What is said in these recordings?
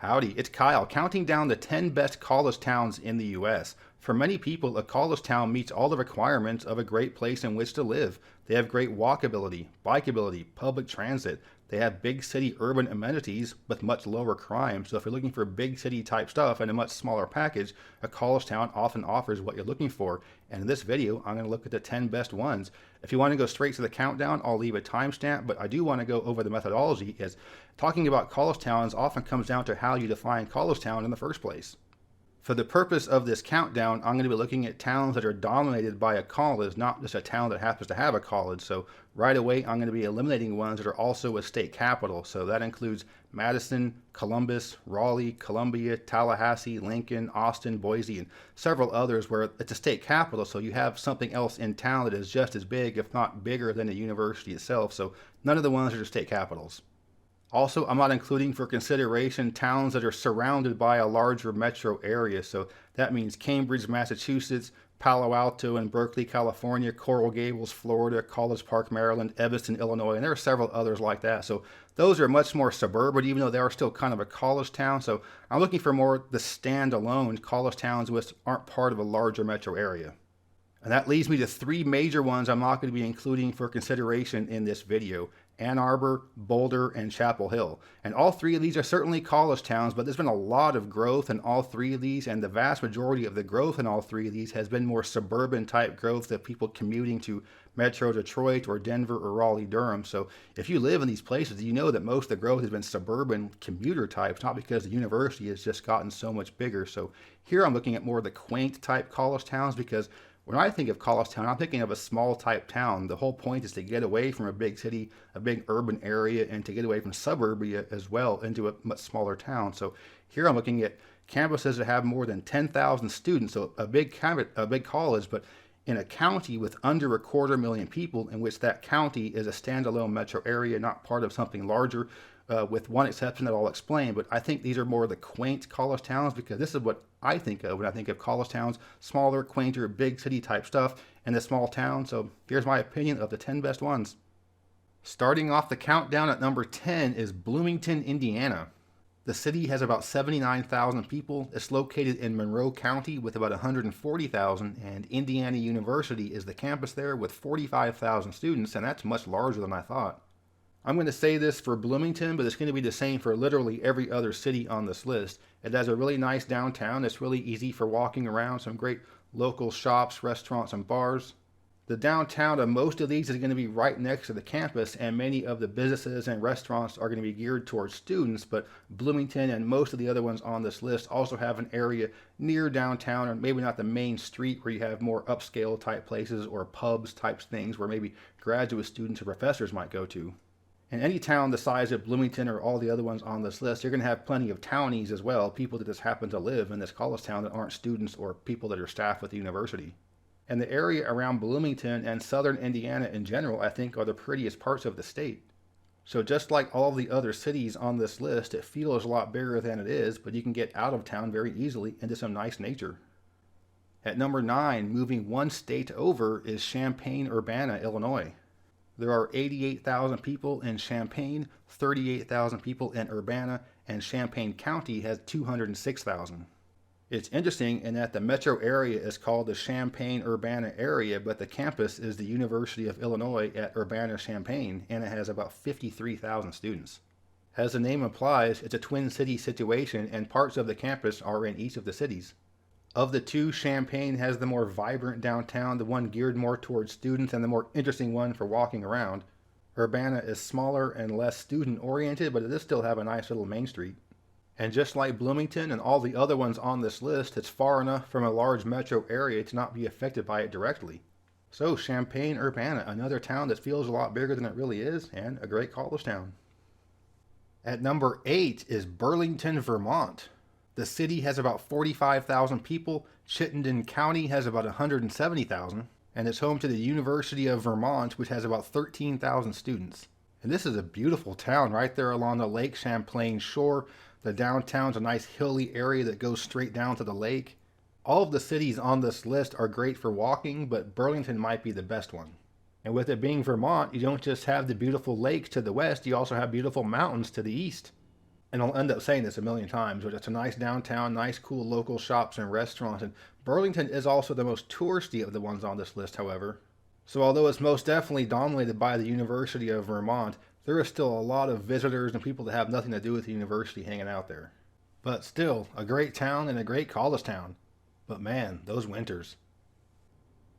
Howdy, it's Kyle, counting down the 10 best college towns in the US. For many people, a college town meets all the requirements of a great place in which to live. They have great walkability, bikeability, public transit. They have big city urban amenities with much lower crime. So if you're looking for big city type stuff and a much smaller package, a college town often offers what you're looking for. And in this video, I'm going to look at the 10 best ones. If you want to go straight to the countdown, I'll leave a timestamp, but I do want to go over the methodology, as talking about college towns often comes down to how you define college town in the first place. For the purpose of this countdown, I'm going to be looking at towns that are dominated by a college, not just a town that happens to have a college. So right away, I'm going to be eliminating ones that are also a state capital. So that includes Madison, Columbus, Raleigh, Columbia, Tallahassee, Lincoln, Austin, Boise, and several others where it's a state capital. So you have something else in town that is just as big, if not bigger, than the university itself. So none of the ones are state capitals. Also, I'm not including for consideration towns that are surrounded by a larger metro area. So that means Cambridge, Massachusetts, Palo Alto and Berkeley, California, Coral Gables, Florida, College Park, Maryland, Evanston, Illinois, and there are several others like that. So those are much more suburban, even though they are still kind of a college town. So I'm looking for more the standalone college towns which aren't part of a larger metro area. And that leads me to three major ones I'm not going to be including for consideration in this video: Ann Arbor, Boulder, and Chapel Hill. And all three of these are certainly college towns, but there's been a lot of growth in all three of these, and the vast majority of the growth in all three of these has been more suburban type growth of people commuting to Metro Detroit or Denver or Raleigh, Durham. So if you live in these places, you know that most of the growth has been suburban commuter types, not because the university has just gotten so much bigger. So here I'm looking at more of the quaint type college towns, because when I think of college town, I'm thinking of a small type town. The whole point is to get away from a big city, a big urban area, and to get away from suburbia as well into a much smaller town. So here I'm looking at campuses that have more than 10,000 students, so a big college, but in a county with under 250,000 people, in which that county is a standalone metro area, not part of something larger, with one exception that I'll explain. But I think these are more of the quaint college towns, because this is what I think of when I think of college towns: smaller, quainter, big city type stuff in a small town. So here's my opinion of the 10 best ones. Starting off the countdown at number 10 is Bloomington, Indiana. The city has about 79,000 people. It's located in Monroe County with about 140,000, and Indiana University is the campus there with 45,000 students, and that's much larger than I thought. I'm going to say this for Bloomington, but it's going to be the same for literally every other city on this list. It has a really nice downtown. It's really easy for walking around, some great local shops, restaurants, and bars. The downtown of most of these is going to be right next to the campus, and many of the businesses and restaurants are going to be geared towards students, but Bloomington and most of the other ones on this list also have an area near downtown, or maybe not the main street, where you have more upscale type places or pubs types things where maybe graduate students or professors might go to. In any town the size of Bloomington or all the other ones on this list, you're going to have plenty of townies as well, people that just happen to live in this college town that aren't students or people that are staff with the university. And the area around Bloomington and southern Indiana in general, I think, are the prettiest parts of the state. So just like all the other cities on this list, it feels a lot bigger than it is, but you can get out of town very easily into some nice nature. At number 9, moving one state over, is Champaign-Urbana, Illinois. There are 88,000 people in Champaign, 38,000 people in Urbana, and Champaign County has 206,000. It's interesting in that the metro area is called the Champaign-Urbana area, but the campus is the University of Illinois at Urbana-Champaign, and it has about 53,000 students. As the name implies, it's a twin city situation, and parts of the campus are in each of the cities. Of the two, Champaign has the more vibrant downtown, the one geared more towards students, and the more interesting one for walking around. Urbana is smaller and less student-oriented, but it does still have a nice little main street. And just like Bloomington and all the other ones on this list, it's far enough from a large metro area to not be affected by it directly. So Champaign-Urbana, another town that feels a lot bigger than it really is, and a great college town. At number 8 is Burlington, Vermont. The city has about 45,000 people, Chittenden County has about 170,000, and it's home to the University of Vermont, which has about 13,000 students. And this is a beautiful town right there along the Lake Champlain shore. The downtown's a nice hilly area that goes straight down to the lake. All of the cities on this list are great for walking, but Burlington might be the best one. And with it being Vermont, you don't just have the beautiful lakes to the west, you also have beautiful mountains to the east. And I'll end up saying this a million times, but it's a nice downtown, nice cool local shops and restaurants. And Burlington is also the most touristy of the ones on this list, however. So although it's most definitely dominated by the University of Vermont, there is still a lot of visitors and people that have nothing to do with the university hanging out there. But still, a great town and a great college town. But man, those winters.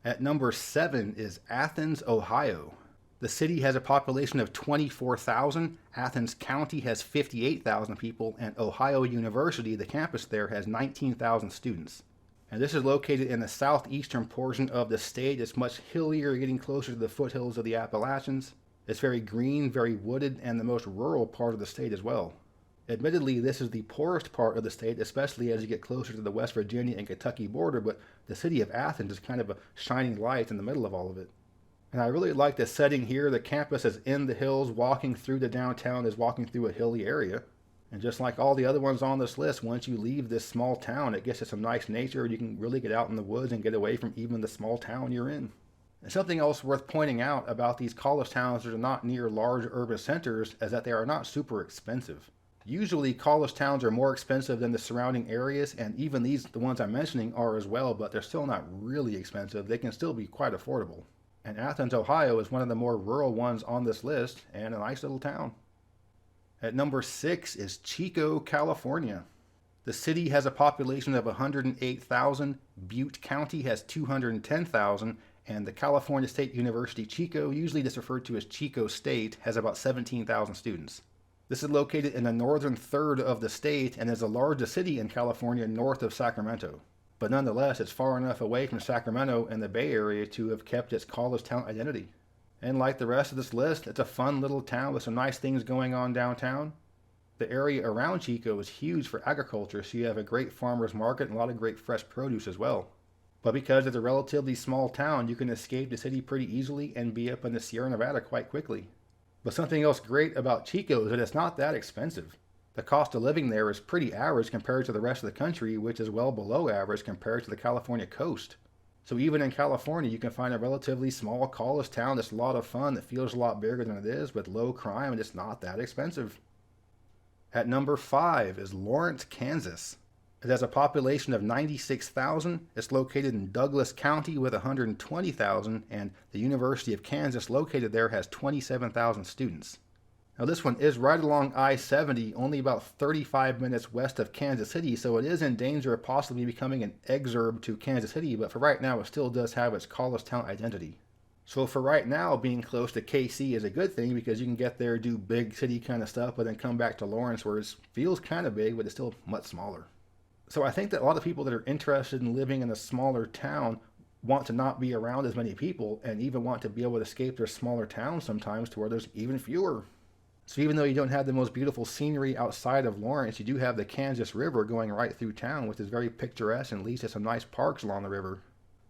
At number 7 is Athens, Ohio. The city has a population of 24,000, Athens County has 58,000 people, and Ohio University, the campus there, has 19,000 students. And this is located in the southeastern portion of the state. It's much hillier, getting closer to the foothills of the Appalachians. It's very green, very wooded, and the most rural part of the state as well. Admittedly, this is the poorest part of the state, especially as you get closer to the West Virginia and Kentucky border, but the city of Athens is kind of a shining light in the middle of all of it. And I really like the setting here. The campus is in the hills. Walking through the downtown is walking through a hilly area. And just like all the other ones on this list, once you leave this small town, it gets to some nice nature. You can really get out in the woods and get away from even the small town you're in. And something else worth pointing out about these college towns that are not near large urban centers is that they are not super expensive. Usually college towns are more expensive than the surrounding areas, and even these, the ones I'm mentioning, are as well, but they're still not really expensive. They can still be quite affordable. And Athens, Ohio is one of the more rural ones on this list, and a nice little town. At number 6 is Chico, California. The city has a population of 108,000, Butte County has 210,000, and the California State University Chico, usually just referred to as Chico State, has about 17,000 students. This is located in the northern third of the state and is the largest city in California north of Sacramento. But nonetheless, it's far enough away from Sacramento and the Bay Area to have kept its college town identity. And like the rest of this list, it's a fun little town with some nice things going on downtown. The area around Chico is huge for agriculture, so you have a great farmer's market and a lot of great fresh produce as well. But because it's a relatively small town, you can escape the city pretty easily and be up in the Sierra Nevada quite quickly. But something else great about Chico is that it's not that expensive. The cost of living there is pretty average compared to the rest of the country, which is well below average compared to the California coast. So even in California, you can find a relatively small college town that's a lot of fun, that feels a lot bigger than it is, with low crime, and it's not that expensive. At number 5 is Lawrence, Kansas. It has a population of 96,000. It's located in Douglas County with 120,000, and the University of Kansas located there has 27,000 students. Now this one is right along I-70, only about 35 minutes west of Kansas City, so it is in danger of possibly becoming an exurb to Kansas City, but for right now it still does have its college town identity. So for right now, being close to KC is a good thing because you can get there, do big city kind of stuff, but then come back to Lawrence where it feels kind of big, but it's still much smaller. So I think that a lot of people that are interested in living in a smaller town want to not be around as many people and even want to be able to escape their smaller towns sometimes to where there's even fewer. So even though you don't have the most beautiful scenery outside of Lawrence, you do have the Kansas River going right through town, which is very picturesque and leads to some nice parks along the river.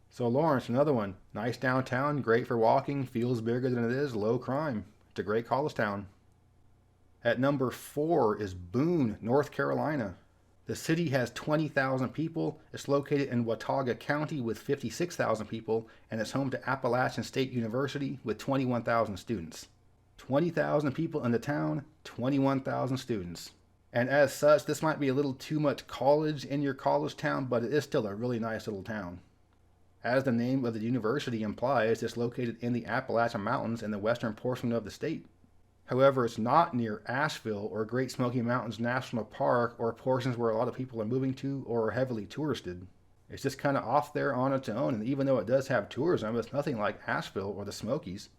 So Lawrence, another one. Nice downtown, great for walking, feels bigger than it is, low crime. It's a great college town. At number 4 is Boone, North Carolina. The city has 20,000 people. It's located in Watauga County with 56,000 people, and it's home to Appalachian State University with 21,000 students. 20,000 people in the town, 21,000 students. And as such, this might be a little too much college in your college town, but it is still a really nice little town. As the name of the university implies, it's located in the Appalachian Mountains in the western portion of the state. However, it's not near Asheville or Great Smoky Mountains National Park or portions where a lot of people are moving to or are heavily touristed. It's just kind of off there on its own, and even though it does have tourism, it's nothing like Asheville or the Smokies.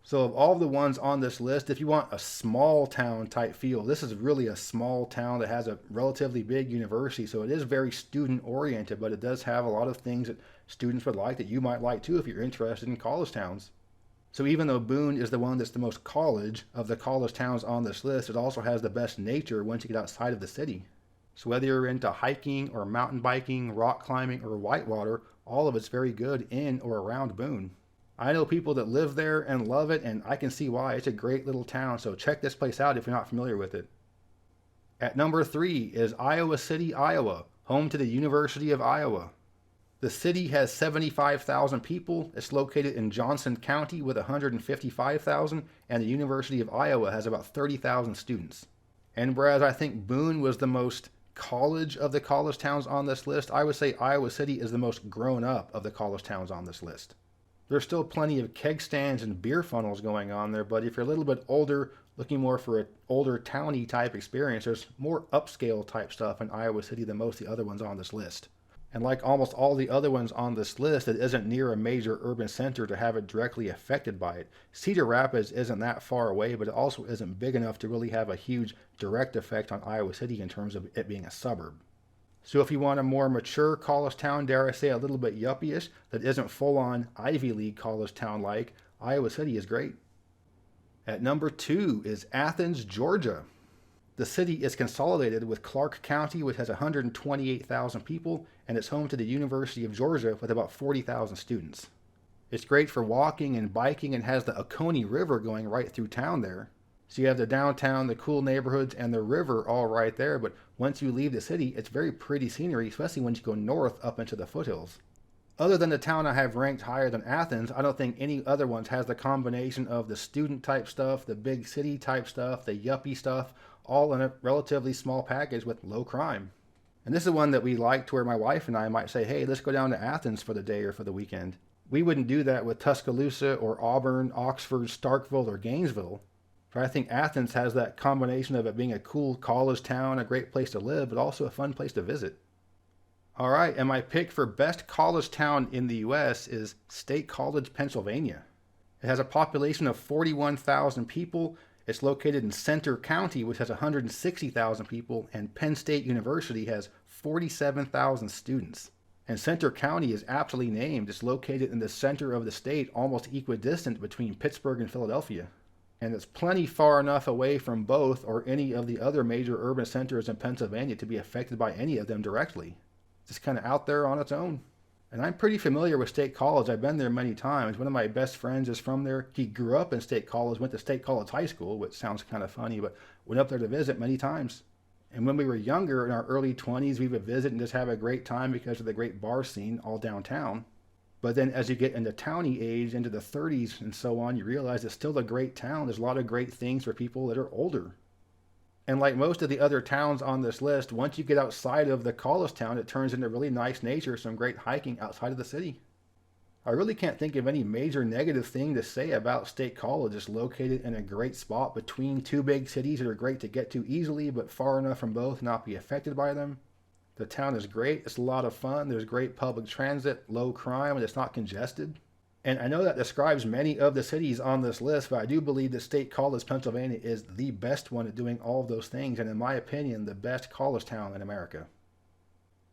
So of all the ones on this list, if you want a small town type feel, this is really a small town that has a relatively big university, so it is very student oriented, but it does have a lot of things that students would like that you might like too if you're interested in college towns. So even though Boone is the one that's the most college of the college towns on this list, it also has the best nature once you get outside of the city. So whether you're into hiking or mountain biking, rock climbing, or whitewater, all of it's very good in or around Boone. I know people that live there and love it, and I can see why. It's a great little town, so check this place out if you're not familiar with it. At number 3 is Iowa City, Iowa, home to the University of Iowa. The city has 75,000 people. It's located in Johnson County with 155,000, and the University of Iowa has about 30,000 students. And whereas I think Boone was the most college of the college towns on this list, I would say Iowa City is the most grown up of the college towns on this list. There's still plenty of keg stands and beer funnels going on there, but if you're a little bit older, looking more for an older towny type experience, there's more upscale type stuff in Iowa City than most of the other ones on this list. And like almost all the other ones on this list, it isn't near a major urban center to have it directly affected by it. Cedar Rapids isn't that far away, but it also isn't big enough to really have a huge direct effect on Iowa City in terms of it being a suburb. So if you want a more mature college town, dare I say a little bit yuppie-ish, that isn't full-on Ivy League college town like, Iowa City is great. At number 2 is Athens, Georgia. The city is consolidated with Clark County, which has 128,000 people, and it's home to the University of Georgia with about 40,000 students. It's great for walking and biking and has the Oconee River going right through town there. So you have the downtown, the cool neighborhoods, and the river all right there, but once you leave the city, it's very pretty scenery, especially when you go north up into the foothills. Other than the town I have ranked higher than Athens, I don't think any other ones has the combination of the student type stuff, the big city type stuff, the yuppie stuff, all in a relatively small package with low crime. And this is one that we like to where my wife and I might say, hey, let's go down to Athens for the day or for the weekend. We wouldn't do that with Tuscaloosa or Auburn, Oxford, Starkville, or Gainesville. But I think Athens has that combination of it being a cool college town, a great place to live, but also a fun place to visit. All right, and my pick for best college town in the U.S. is State College, Pennsylvania. It has a population of 41,000 people. It's located in Centre County, which has 160,000 people, and Penn State University has 47,000 students. And Centre County is aptly named. It's located in the center of the state, almost equidistant between Pittsburgh and Philadelphia. And it's plenty far enough away from both or any of the other major urban centers in Pennsylvania to be affected by any of them directly. Just kind of out there on its own. And I'm pretty familiar with State College. I've been there many times. One of my best friends is from there. He grew up in State College, went to State College High School, which sounds kind of funny, but went up there to visit many times. And when we were younger, in our early 20s, we would visit and just have a great time because of the great bar scene all downtown. But then as you get into towny age, into the 30s and so on, you realize it's still a great town. There's a lot of great things for people that are older. And like most of the other towns on this list, once you get outside of the college town, it turns into really nice nature, some great hiking outside of the city. I really can't think of any major negative thing to say about State College. It's located in a great spot between two big cities that are great to get to easily, but far enough from both not be affected by them. The town is great. It's a lot of fun. There's great public transit, low crime, and it's not congested. And I know that describes many of the cities on this list, but I do believe that State College, Pennsylvania is the best one at doing all of those things, and in my opinion, the best college town in America.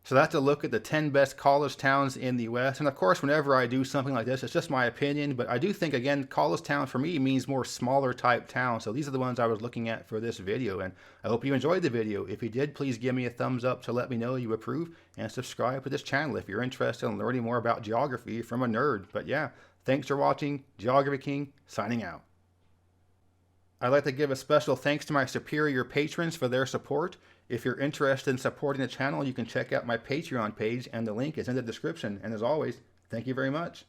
So that's a look at the 10 best college towns in the U.S. And of course, whenever I do something like this, it's just my opinion, but I do think, again, college town for me means more smaller type town. So these are the ones I was looking at for this video, and I hope you enjoyed the video. If you did, please give me a thumbs up to let me know you approve, and subscribe to this channel if you're interested in learning more about geography from a nerd. But yeah, thanks for watching. Geography King, signing out. I'd like to give a special thanks to my superior patrons for their support. If you're interested in supporting the channel, you can check out my Patreon page, and the link is in the description. And as always, thank you very much.